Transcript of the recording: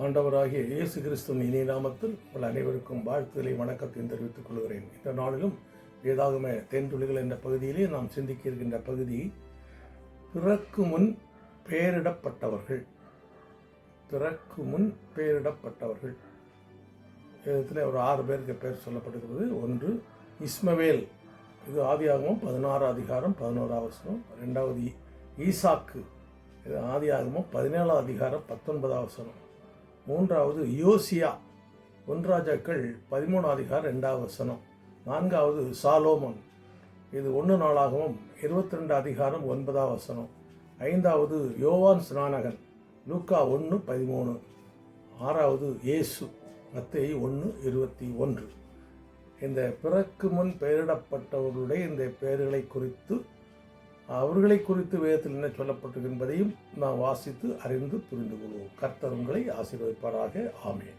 ஆண்டவராகிய இயேசு கிறிஸ்துவின் இனிய நாமத்தில் உங்கள் அனைவருக்கும் வாழ்த்துக்களை வணக்கத்தையும் தெரிவித்துக் கொள்கிறேன். இந்த நாளிலும் வேதாகம தேன்துளிகள் என்ற பகுதியிலே நாம் சிந்திக்க இருக்கின்ற பகுதி பிறக்கு முன் பெயரிடப்பட்டவர்கள். பிறக்கு முன் பெயரிடப்பட்டவர்கள். இதில் ஒரு 6 பேருக்கு பெயர் சொல்லப்படுகிறது. ஒன்று இஸ்மவேல், இது ஆதியாகமம் 16 அதிகாரம் 11 வசனம். 2வது ஈசாக்கு, இது ஆதியாகமம் 17 அதிகாரம் 19 வசனம். 3வது யோசியா, 1 ராஜாக்கள் 13 அதிகாரம் 2 வசனம். 4வது சாலோமன், இது 1 நாளாகமம் 22 அதிகாரம் 9 வசனம். 5வது யோவான் ஸ்நானகன், லூக்கா 1:13. 6வது இயேசு, மத்தேயு 1:21. இந்த பிறக்கு முன் பெயரிடப்பட்டவர்களுடைய இந்த பெயர்களை குறித்து, அவர்களை குறித்து வேதத்தில் என்ன சொல்லப்பட்டது என்பதையும் நாம் வாசித்து அறிந்து புரிந்து கொள்வோம். கர்த்தர் உங்களை ஆசீர்வதிப்பாராக. ஆமென்.